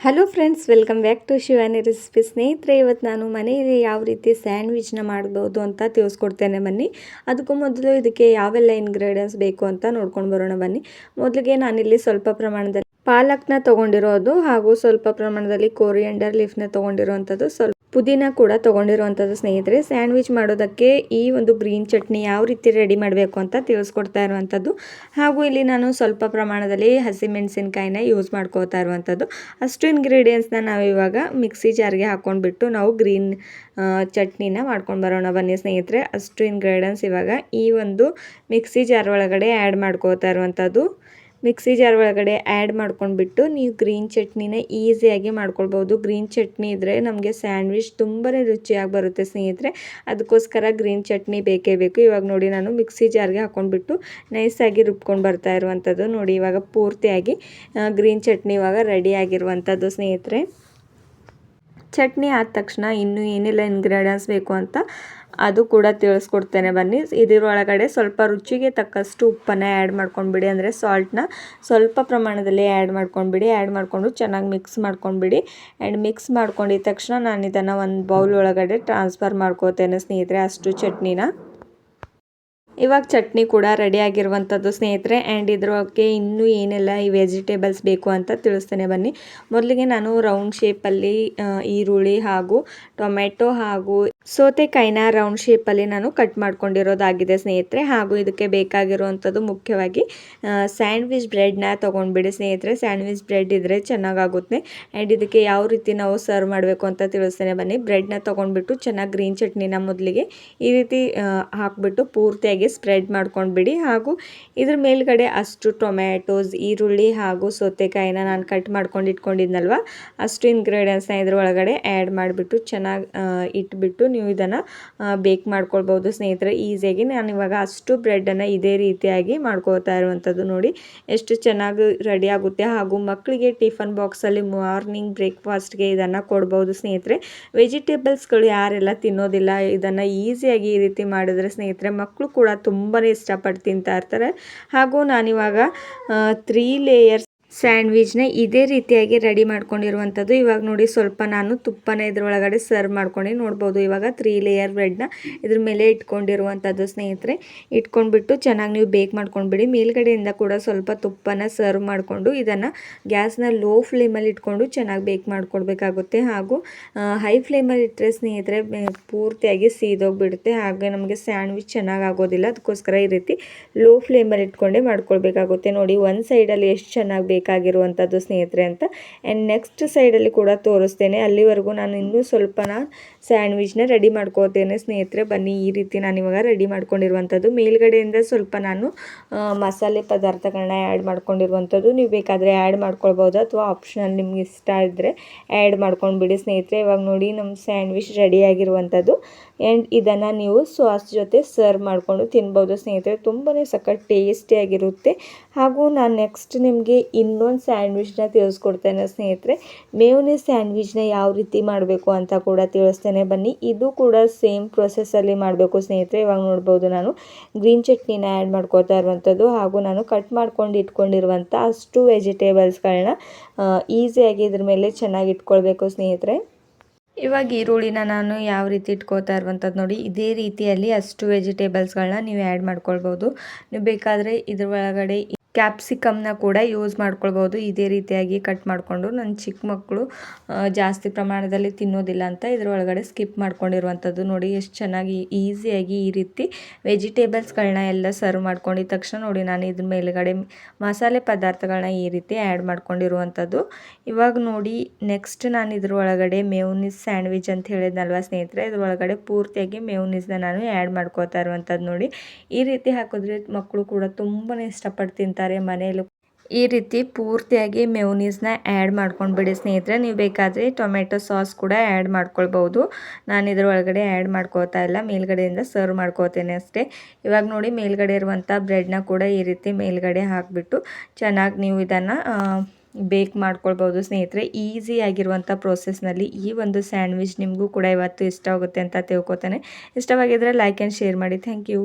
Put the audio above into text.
Hello friends, welcome back to Shivani recipe. ಸ್ನೇಹಿತರೆ, ಇವತ್ತು ನಾನು ಮನೆಯಲ್ಲಿ ಯಾವ ರೀತಿ ಸ್ಯಾಂಡ್ವಿಚ್ನ ಮಾಡ್ಬೋದು ಅಂತ ತಿಳಿಸ್ಕೊಡ್ತೇನೆ ಬನ್ನಿ. ಅದಕ್ಕೂ ಮೊದಲು ಇದಕ್ಕೆ ಯಾವೆಲ್ಲ ಇಂಗ್ರೀಡಿಯೆಂಟ್ಸ್ ಬೇಕು ಅಂತ ನೋಡ್ಕೊಂಡು ಬರೋಣ ಬನ್ನಿ. ಮೊದಲಿಗೆ ನಾನಿಲ್ಲಿ ಸ್ವಲ್ಪ ಪ್ರಮಾಣದಲ್ಲಿ ಪಾಲಕ್ನ ತೊಗೊಂಡಿರೋದು ಹಾಗೂ ಸ್ವಲ್ಪ ಪ್ರಮಾಣದಲ್ಲಿ ಕೋರಿಯಂಡರ್ ಲೀಫ್ನ ತೊಗೊಂಡಿರೋವಂಥದ್ದು, ಸ್ವಲ್ಪ ಪುದೀನ ಕೂಡ ತೊಗೊಂಡಿರುವಂಥದ್ದು. ಸ್ನೇಹಿತರೆ, ಸ್ಯಾಂಡ್ವಿಚ್ ಮಾಡೋದಕ್ಕೆ ಈ ಒಂದು ಗ್ರೀನ್ ಚಟ್ನಿ ಯಾವ ರೀತಿ ರೆಡಿ ಮಾಡಬೇಕು ಅಂತ ತಿಳಿಸ್ಕೊಡ್ತಾ ಇರುವಂಥದ್ದು. ಹಾಗೂ ಇಲ್ಲಿ ನಾನು ಸ್ವಲ್ಪ ಪ್ರಮಾಣದಲ್ಲಿ ಹಸಿಮೆಣಸಿನ್ಕಾಯಿನ ಯೂಸ್ ಮಾಡ್ಕೋತಾ ಇರುವಂಥದ್ದು. ಅಷ್ಟು ಇಂಗ್ರೀಡಿಯೆಂಟ್ಸ್ನ ನಾವು ಇವಾಗ ಮಿಕ್ಸಿ ಜಾರ್ಗೆ ಹಾಕ್ಕೊಂಡ್ಬಿಟ್ಟು ನಾವು ಗ್ರೀನ್ ಚಟ್ನಿನ ಮಾಡ್ಕೊಂಡು ಬರೋಣ ಬನ್ನಿ ಸ್ನೇಹಿತರೆ. ಅಷ್ಟು ಇಂಗ್ರೀಡಿಯೆಂಟ್ಸ್ ಇವಾಗ ಈ ಒಂದು ಮಿಕ್ಸಿ ಜಾರ್ ಒಳಗಡೆ ಆ್ಯಡ್ ಮಾಡ್ಕೋತಾ ಇರುವಂಥದ್ದು. ಮಿಕ್ಸಿ ಜಾರ್ ಒಳಗಡೆ ಆ್ಯಡ್ ಮಾಡ್ಕೊಂಡ್ಬಿಟ್ಟು ನೀವು ಗ್ರೀನ್ ಚಟ್ನಿನ ಈಸಿಯಾಗಿ ಮಾಡ್ಕೊಳ್ಬೋದು. ಗ್ರೀನ್ ಚಟ್ನಿ ಇದ್ದರೆ ನಮಗೆ ಸ್ಯಾಂಡ್ವಿಚ್ ತುಂಬಾ ರುಚಿಯಾಗಿ ಬರುತ್ತೆ ಸ್ನೇಹಿತರೆ. ಅದಕ್ಕೋಸ್ಕರ ಗ್ರೀನ್ ಚಟ್ನಿ ಬೇಕೇ ಬೇಕು. ಇವಾಗ ನೋಡಿ, ನಾನು ಮಿಕ್ಸಿ ಜಾರ್ಗೆ ಹಾಕ್ಕೊಂಡ್ಬಿಟ್ಟು ನೈಸಾಗಿ ರುಬ್ಕೊಂಡು ಬರ್ತಾ ಇರುವಂಥದ್ದು. ನೋಡಿ, ಇವಾಗ ಪೂರ್ತಿಯಾಗಿ ಗ್ರೀನ್ ಚಟ್ನಿ ಇವಾಗ ರೆಡಿ ಆಗಿರುವಂಥದ್ದು ಸ್ನೇಹಿತರೆ. ಚಟ್ನಿ ಆದ ತಕ್ಷಣ ಇನ್ನೂ ಏನೆಲ್ಲ ಇಂಗ್ರೀಡಿಯೆಂಟ್ಸ್ ಬೇಕು ಅಂತ ಅದು ಕೂಡ ತಿಳಿಸ್ಕೊಡ್ತೇನೆ ಬನ್ನಿ. ಇದರೊಳಗಡೆ ಸ್ವಲ್ಪ ರುಚಿಗೆ ತಕ್ಕಷ್ಟು ಉಪ್ಪನ್ನು ಆ್ಯಡ್ ಮಾಡ್ಕೊಂಡ್ಬಿಡಿ, ಅಂದರೆ ಸಾಲ್ಟ್ನ ಸ್ವಲ್ಪ ಪ್ರಮಾಣದಲ್ಲಿ ಆ್ಯಡ್ ಮಾಡ್ಕೊಂಡ್ಬಿಡಿ. ಆ್ಯಡ್ ಮಾಡಿಕೊಂಡು ಚೆನ್ನಾಗಿ ಮಿಕ್ಸ್ ಮಾಡ್ಕೊಂಡ್ಬಿಡಿ. ಆ್ಯಂಡ್ ಮಿಕ್ಸ್ ಮಾಡ್ಕೊಂಡಿದ ತಕ್ಷಣ ನಾನು ಇದನ್ನು ಒಂದು ಬೌಲ್ ಒಳಗಡೆ ಟ್ರಾನ್ಸ್ಫರ್ ಮಾಡ್ಕೋತೇನೆ ಸ್ನೇಹಿತರೆ, ಅಷ್ಟು ಚಟ್ನಿನ. ಇವಾಗ ಚಟ್ನಿ ಕೂಡ ರೆಡಿ ಆಗಿರುವಂಥದ್ದು ಸ್ನೇಹಿತರೆ. ಆ್ಯಂಡ್ ಇದ್ರೊಳಗೆ ಇನ್ನೂ ಏನೆಲ್ಲ ಈ ವೆಜಿಟೇಬಲ್ಸ್ ಬೇಕು ಅಂತ ತಿಳಿಸ್ತೇನೆ ಬನ್ನಿ. ಮೊದಲಿಗೆ ನಾನು ರೌಂಡ್ ಶೇಪಲ್ಲಿ ಈರುಳ್ಳಿ ಹಾಗೂ ಟೊಮೆಟೊ ಹಾಗೂ ಸೌತೆಕಾಯಿನ ರೌಂಡ್ ಶೇಪಲ್ಲಿ ನಾನು ಕಟ್ ಮಾಡ್ಕೊಂಡಿರೋದಾಗಿದೆ ಸ್ನೇಹಿತರೆ. ಹಾಗೂ ಇದಕ್ಕೆ ಬೇಕಾಗಿರುವಂಥದ್ದು ಮುಖ್ಯವಾಗಿ ಸ್ಯಾಂಡ್ವಿಚ್ ಬ್ರೆಡ್ನ ತೊಗೊಂಡ್ಬಿಡಿ ಸ್ನೇಹಿತರೆ. ಸ್ಯಾಂಡ್ವಿಚ್ ಬ್ರೆಡ್ ಇದ್ದರೆ ಚೆನ್ನಾಗಾಗುತ್ತೆ. ಆ್ಯಂಡ್ ಇದಕ್ಕೆ ಯಾವ ರೀತಿ ನಾವು ಸರ್ವ್ ಮಾಡಬೇಕು ಅಂತ ತಿಳಿಸ್ತೇನೆ ಬನ್ನಿ. ಬ್ರೆಡ್ನ ತೊಗೊಂಡ್ಬಿಟ್ಟು ಚೆನ್ನಾಗಿ ಗ್ರೀನ್ ಚಟ್ನಿನ ಮೊದಲಿಗೆ ಈ ರೀತಿ ಹಾಕ್ಬಿಟ್ಟು ಪೂರ್ತಿಯಾಗಿ ಸ್ಪ್ರೆಡ್ ಮಾಡ್ಕೊಂಡ್ಬಿಡಿ. ಹಾಗೂ ಇದ್ರ ಮೇಲ್ಗಡೆ ಅಷ್ಟು ಟೊಮ್ಯಾಟೋಸ್, ಈರುಳ್ಳಿ ಹಾಗೂ ಸೌತೆಕಾಯಿನ ನಾನು ಕಟ್ ಮಾಡ್ಕೊಂಡು ಇಟ್ಕೊಂಡಿದ್ನಲ್ವ, ಅಷ್ಟು ಇಂಗ್ರೀಡಿಯೆಂಟ್ಸ್ನ ಇದ್ರ ಒಳಗಡೆ ಆ್ಯಡ್ ಮಾಡಿಬಿಟ್ಟು ಚೆನ್ನಾಗಿ ಇಟ್ಬಿಟ್ಟು ನೀವು ಇದನ್ನು ಬೇಕ್ ಮಾಡ್ಕೊಳ್ಬೋದು ಸ್ನೇಹಿತರೆ ಈಸಿಯಾಗಿ. ನಾನು ಇವಾಗ ಅಷ್ಟು ಬ್ರೆಡ್ಡನ್ನು ಇದೇ ರೀತಿಯಾಗಿ ಮಾಡ್ಕೋತಾ ಇರುವಂಥದ್ದು. ನೋಡಿ ಎಷ್ಟು ಚೆನ್ನಾಗಿ ರೆಡಿ ಆಗುತ್ತೆ. ಹಾಗೂ ಮಕ್ಕಳಿಗೆ ಟಿಫನ್ ಬಾಕ್ಸಲ್ಲಿ ಮಾರ್ನಿಂಗ್ ಬ್ರೇಕ್ಫಾಸ್ಟ್ಗೆ ಇದನ್ನು ಕೊಡ್ಬೋದು ಸ್ನೇಹಿತರೆ. ವೆಜಿಟೇಬಲ್ಸ್ಗಳು ಯಾರೆಲ್ಲ ತಿನ್ನೋದಿಲ್ಲ, ಇದನ್ನು ಈಸಿಯಾಗಿ ಈ ರೀತಿ ಮಾಡಿದ್ರೆ ಸ್ನೇಹಿತರೆ ಮಕ್ಕಳು ಕೂಡ ತುಂಬಾ ಇಷ್ಟಪಟ್ಟು ತಿಂತಾ ಇರ್ತಾರೆ. ಹಾಗೂ ನಾನಿವಾಗ 3 ಲೇಯರ್ಸ್ ಸ್ಯಾಂಡ್ವಿಚ್ನ ಇದೇ ರೀತಿಯಾಗಿ ರೆಡಿ ಮಾಡ್ಕೊಂಡಿರುವಂಥದ್ದು. ಇವಾಗ ನೋಡಿ, ಸ್ವಲ್ಪ ನಾನು ತುಪ್ಪನ ಇದ್ರೊಳಗಡೆ ಸರ್ವ್ ಮಾಡ್ಕೊಂಡು ನೋಡ್ಬೋದು. ಇವಾಗ 3 ಲೇಯರ್ ಬ್ರೆಡ್ನ ಇದ್ರ ಮೇಲೆ ಇಟ್ಕೊಂಡಿರುವಂಥದ್ದು ಸ್ನೇಹಿತರೆ. ಇಟ್ಕೊಂಡ್ಬಿಟ್ಟು ಚೆನ್ನಾಗಿ ನೀವು ಬೇಕ್ ಮಾಡ್ಕೊಂಡ್ಬಿಡಿ. ಮೇಲ್ಗಡೆಯಿಂದ ಕೂಡ ಸ್ವಲ್ಪ ತುಪ್ಪನ ಸರ್ವ್ ಮಾಡಿಕೊಂಡು ಇದನ್ನು ಗ್ಯಾಸ್ನ ಲೋ ಫ್ಲೇಮಲ್ಲಿ ಇಟ್ಕೊಂಡು ಚೆನ್ನಾಗಿ ಬೇಕ್ ಮಾಡ್ಕೊಳ್ಬೇಕಾಗುತ್ತೆ. ಹಾಗೂ ಹೈ ಫ್ಲೇಮಲ್ಲಿ ಇಟ್ಟರೆ ಸ್ನೇಹಿತರೆ ಪೂರ್ತಿಯಾಗಿ ಸೀದೋಗಿಬಿಡುತ್ತೆ. ಹಾಗೆ ನಮಗೆ ಸ್ಯಾಂಡ್ವಿಚ್ ಚೆನ್ನಾಗಿ ಆಗೋದಿಲ್ಲ. ಅದಕ್ಕೋಸ್ಕರ ಈ ರೀತಿ ಲೋ ಫ್ಲೇಮಲ್ಲಿ ಇಟ್ಕೊಂಡೇ ಮಾಡ್ಕೊಳ್ಬೇಕಾಗುತ್ತೆ. ನೋಡಿ, ಒಂದು ಸೈಡಲ್ಲಿ ಎಷ್ಟು ಚೆನ್ನಾಗಿ ಬೇಕಾಗಿರುವಂಥದ್ದು ಸ್ನೇಹಿತರೆ ಅಂತ. ಆ್ಯಂಡ್ ನೆಕ್ಸ್ಟ್ ಸೈಡಲ್ಲಿ ಕೂಡ ತೋರಿಸ್ತೇನೆ. ಅಲ್ಲಿವರೆಗೂ ನಾನು ಇನ್ನೂ ಸ್ವಲ್ಪನ ಸ್ಯಾಂಡ್ವಿಚ್ನ ರೆಡಿ ಮಾಡ್ಕೋತೇನೆ ಸ್ನೇಹಿತರೆ. ಬನ್ನಿ, ಈ ರೀತಿ ನಾನು ಇವಾಗ ರೆಡಿ ಮಾಡ್ಕೊಂಡಿರುವಂಥದ್ದು. ಮೇಲ್ಗಡೆಯಿಂದ ಸ್ವಲ್ಪ ನಾನು ಮಸಾಲೆ ಪದಾರ್ಥಗಳನ್ನ ಆ್ಯಡ್ ಮಾಡ್ಕೊಂಡಿರುವಂಥದ್ದು. ನೀವು ಬೇಕಾದರೆ ಆ್ಯಡ್ ಮಾಡ್ಕೊಳ್ಬೋದು, ಅಥವಾ ಆಪ್ಷನಲ್ ನಿಮ್ಗೆ ಇಷ್ಟ ಇದ್ದರೆ ಆ್ಯಡ್ ಮಾಡ್ಕೊಂಡ್ಬಿಡಿ ಸ್ನೇಹಿತರೆ. ಇವಾಗ ನೋಡಿ, ನಮ್ಮ ಸ್ಯಾಂಡ್ವಿಚ್ ರೆಡಿ ಆಗಿರುವಂಥದ್ದು. ಆ್ಯಂಡ್ ಇದನ್ನು ನೀವು ಸಾಸ್ ಜೊತೆ ಸರ್ವ್ ಮಾಡಿಕೊಂಡು ತಿನ್ಬೋದು ಸ್ನೇಹಿತರೆ. ತುಂಬಾ ಸಖತ್ ಟೇಸ್ಟಿಯಾಗಿರುತ್ತೆ. ಹಾಗೂ ನಾನು ನೆಕ್ಸ್ಟ್ ನಿಮಗೆ ಇನ್ನೊಂದು ಸ್ಯಾಂಡ್ವಿಚ್ನ ತಿಳಿಸ್ಕೊಡ್ತೇನೆ ಸ್ನೇಹಿತರೆ. ಮೇಯೋನೀಸ್ ಸ್ಯಾಂಡ್ವಿಚ್ನ ಯಾವ ರೀತಿ ಮಾಡಬೇಕು ಅಂತ ಕೂಡ ತಿಳಿಸ್ತೇನೆ ಬನ್ನಿ. ಇದು ಕೂಡ ಸೇಮ್ ಪ್ರೊಸೆಸ್ಸಲ್ಲಿ ಮಾಡಬೇಕು ಸ್ನೇಹಿತರೆ. ಇವಾಗ ನೋಡ್ಬೋದು, ನಾನು ಗ್ರೀನ್ ಚಟ್ನಿನ ಆ್ಯಡ್ ಮಾಡ್ಕೋತಾ ಇರುವಂಥದ್ದು. ಹಾಗೂ ನಾನು ಕಟ್ ಮಾಡ್ಕೊಂಡು ಇಟ್ಕೊಂಡಿರುವಂಥ ಅಷ್ಟು ವೆಜಿಟೇಬಲ್ಸ್ಗಳನ್ನ ಈಸಿಯಾಗಿ ಇದ್ರ ಮೇಲೆ ಚೆನ್ನಾಗಿ ಇಟ್ಕೊಳ್ಬೇಕು ಸ್ನೇಹಿತರೆ. ಇವಾಗ ಈರುಳ್ಳಿನ ನಾನು ಯಾವ ರೀತಿ ಇಟ್ಕೋತಾ ಇರುವಂಥದ್ದು ನೋಡಿ, ಇದೇ ರೀತಿಯಲ್ಲಿ ಅಷ್ಟು ವೆಜಿಟೇಬಲ್ಸ್ಗಳನ್ನ ನೀವು ಆ್ಯಡ್ ಮಾಡ್ಕೊಳ್ಬೋದು. ನೀವು ಬೇಕಾದರೆ ಇದ್ರ ಒಳಗಡೆ ಕ್ಯಾಪ್ಸಿಕಮ್ನ ಕೂಡ ಯೂಸ್ ಮಾಡ್ಕೊಳ್ಬೋದು. ಇದೇ ರೀತಿಯಾಗಿ ಕಟ್ ಮಾಡಿಕೊಂಡು, ನನ್ನ ಚಿಕ್ಕ ಮಕ್ಕಳು ಜಾಸ್ತಿ ಪ್ರಮಾಣದಲ್ಲಿ ತಿನ್ನೋದಿಲ್ಲ ಅಂತ ಇದ್ರ ಒಳಗಡೆ ಸ್ಕಿಪ್ ಮಾಡ್ಕೊಂಡಿರುವಂಥದ್ದು. ನೋಡಿ ಎಷ್ಟು ಚೆನ್ನಾಗಿ ಈಸಿಯಾಗಿ ಈ ರೀತಿ ವೆಜಿಟೇಬಲ್ಸ್ಗಳನ್ನ ಎಲ್ಲ ಸರ್ವ್ ಮಾಡ್ಕೊಂಡಿದ ತಕ್ಷಣ ನೋಡಿ, ನಾನು ಇದ್ರ ಮೇಲುಗಡೆ ಮಸಾಲೆ ಪದಾರ್ಥಗಳನ್ನ ಈ ರೀತಿ ಆ್ಯಡ್ ಮಾಡ್ಕೊಂಡಿರುವಂಥದ್ದು. ಇವಾಗ ನೋಡಿ, ನೆಕ್ಸ್ಟ್ ನಾನು ಇದ್ರ ಒಳಗಡೆ ಮೇಯೋನೀಸ್ ಸ್ಯಾಂಡ್ವಿಚ್ ಅಂತ ಹೇಳಿದ್ನಲ್ವ ಸ್ನೇಹಿತರೆ, ಇದ್ರೊಳಗಡೆ ಪೂರ್ತಿಯಾಗಿ ಮೇಯೋನೀಸ್ನ ನಾನು ಆ್ಯಡ್ ಮಾಡ್ಕೋತಾ ಇರುವಂಥದ್ದು. ನೋಡಿ, ಈ ರೀತಿ ಹಾಕಿದ್ರೆ ಮಕ್ಕಳು ಕೂಡ ತುಂಬಾ ಇಷ್ಟಪಟ್ಟು ತಿಂತಾರೆ ಮನೆಯಲ್ಲೂ. ಈ ರೀತಿ ಪೂರ್ತಿಯಾಗಿ ಮೇಯೋನೀಸ್ನ ಆ್ಯಡ್ ಮಾಡ್ಕೊಂಡ್ಬಿಡಿ ಸ್ನೇಹಿತರೆ. ನೀವು ಬೇಕಾದರೆ ಟೊಮೆಟೊ ಸಾಸ್ ಕೂಡ ಆ್ಯಡ್ ಮಾಡ್ಕೊಳ್ಬೋದು. ನಾನು ಇದ್ರ ಒಳಗಡೆ ಆ್ಯಡ್ ಮಾಡ್ಕೋತಾ ಇಲ್ಲ, ಮೇಲ್ಗಡೆಯಿಂದ ಸರ್ವ್ ಮಾಡ್ಕೋತೇನೆ ಅಷ್ಟೇ. ಇವಾಗ ನೋಡಿ, ಮೇಲ್ಗಡೆ ಇರುವಂಥ ಬ್ರೆಡ್ನ ಕೂಡ ಈ ರೀತಿ ಮೇಲ್ಗಡೆ ಹಾಕಿಬಿಟ್ಟು ಚೆನ್ನಾಗಿ ನೀವು ಇದನ್ನು ಬೇಕ್ ಮಾಡ್ಕೊಳ್ಬೋದು ಸ್ನೇಹಿತರೆ. ಈಸಿಯಾಗಿರುವಂಥ ಪ್ರೋಸೆಸ್ನಲ್ಲಿ ಈ ಒಂದು ಸ್ಯಾಂಡ್ವಿಚ್ ನಿಮಗೂ ಕೂಡ ಇವತ್ತು ಇಷ್ಟ ಆಗುತ್ತೆ ಅಂತ ತಿಳ್ಕೊತಾನೆ. ಇಷ್ಟವಾಗಿದ್ದರೆ ಲೈಕ್ ಆ್ಯಂಡ್ ಶೇರ್ ಮಾಡಿ. Thank you.